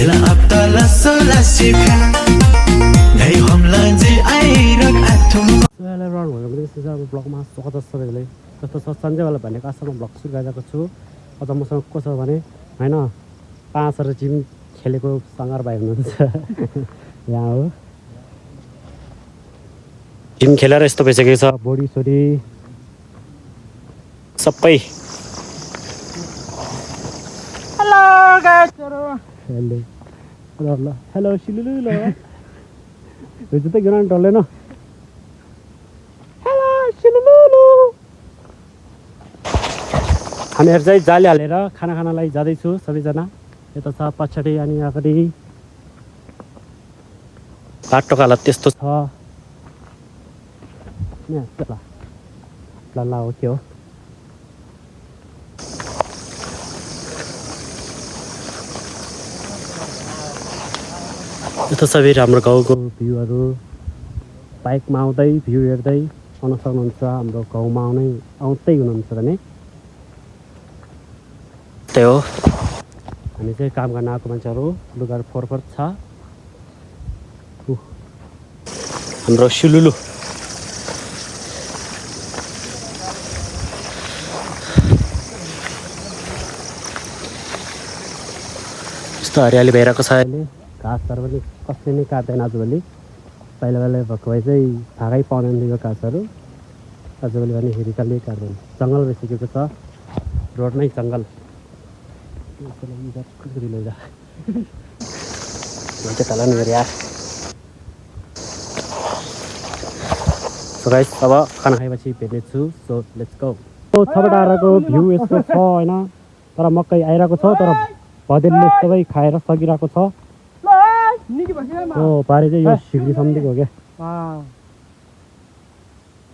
là ấp ta là sơ là xì khang ngày hôm lần gì ai rắc ắt thùng Hello everyone, welcome to this vlogमा स्वागत छ सबैलाई। जस्तो छ सन्जयवाला भनेको आसाममा भ्लग सुरु गरेको छु। अझ मसँग को छ भने हैन पाँचहरु जिम खेलेको सङ्गार भाइ हुनुहुन्छ। यहाँ हो जिम खेलेर यस्तो भइसकेको छ बडी सोडी सबै। Hello guys hello hello hello सिलुलु ल यो त गिरान डल्दैन। हामीहरू चाहिँ जाली हालेर खाना खानलाई जाँदैछु सबैजना। यता छ पछाडि अनि अगाडि बाटोको हालत त्यस्तो छ। ल ल हो के हो यता सबै हाम्रो गाउँको भ्यूहरू बाइकमा आउँदै भ्यू हेर्दै आउन सक्नुहुन्छ। हाम्रो गाउँमा आउँदै हुनुहुन्छ भने त्यही हो। हामी चाहिँ काम गर्न आएको मान्छेहरू लुगाहरू फोहोर छ। हाम्रो सिलुलु यस्तो हरियाली भइरहेको छ अहिले। घाँसहरू पनि कसले नै काट्दैन आजभोलि। पहिला पहिला भएको भए चाहिँ थाहै पाउँदैन यो घाँसहरू। आजभोलि भने हिरिकाले काट्दैन। जङ्गल भइसकेको छ, रोड नै जङ्गल। सो गाइस अब खाना खाएपछि भेट्नेछु। So let's go. छबडाको भ्यू यस्तो छ हैन, तर मकै आइरहेको छ, तर भदेलले सबै खाएर सकिरहेको छ। पारे चाहिँ यो सिग्री सम्धिको हो क्या।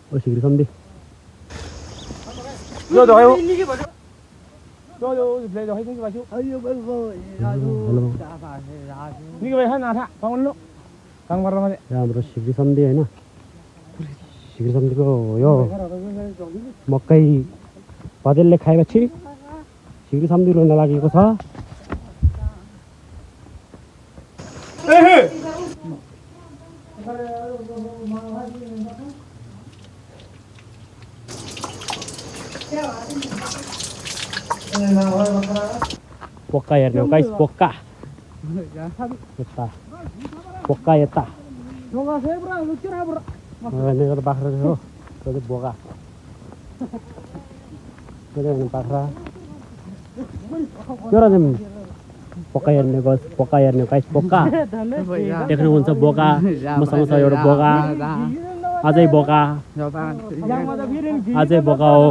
ओ सिग्री सम्धि हाम्रो सिग्री सम्धि होइन, सिग्री सम्धिको यो मकै भदेलले खाएपछि सिग्री सम्धि रोन लागेको छ। पोका हेर्ने हो गाइस, पोका यता पोका यता बाख्रा हो बोका बाख्रा पोका हेर्ने गाइस, पोका हेर्ने गाइस, पोका देख्नुहुन्छ बोका मसँग छ एउटा बोका। अझै बोका अझै बोका हो,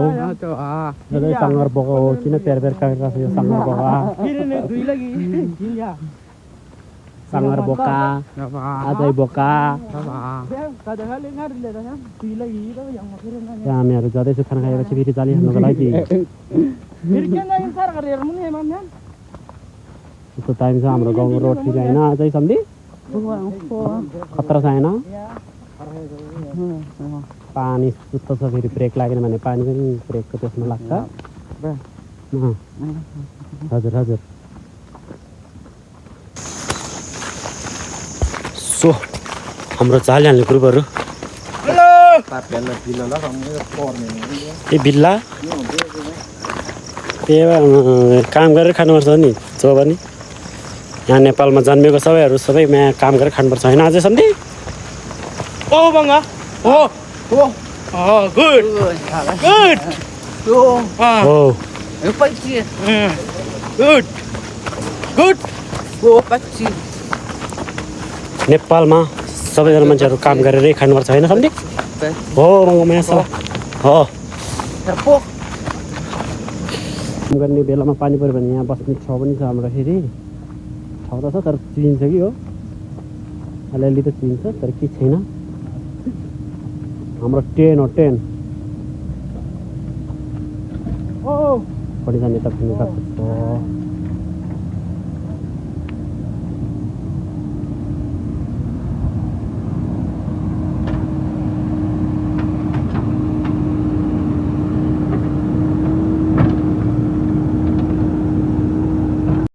सङ्गर बोका हो। किन पेर पेर काटेर यो सङ्गर बोका, सङ्गर बोका अझै बोका। हामीहरू जाँदैछु खाना खाएपछि फेरि जाली हाल्नुको लागि। यस्तो टाइम छ हाम्रो गाउँको रोड ठिक होइन अझै सम्धि खतरा छ होइन। पानी सुत्तो छ, फेरि ब्रेक लागेन भने पानी पनि ब्रेकको त्यसमा लाग्छ। हजुर हजुर। सो हाम्रो जाली हाल्ने ग्रुपहरू ए बिल्ला काम गरेर खानुपर्छ नि जो पनि। यहाँ नेपालमा जन्मेको सबैहरू सबैमा काम गरेर खानुपर्छ होइन अझै सम्धि। ओ बङ्गा हो हो गुड गुड हो गुड गुड हो पछि। नेपालमा सबैजना मान्छेहरू काम गरेरै खानुपर्छ होइन सम्धि। हो बङ्गा हो। काम गर्ने बेलामा पानी पऱ्यो भने यहाँ बस्ने ठाउँ पनि छ हाम्रो। फेरि ठाउँ त छ तर चिन्छ कि हो अलिअलि त चिन्छ तर के छैन। हाम्रो ट्रेन हो ट्रेन। कतिजना यता पुग्नु गएको छ।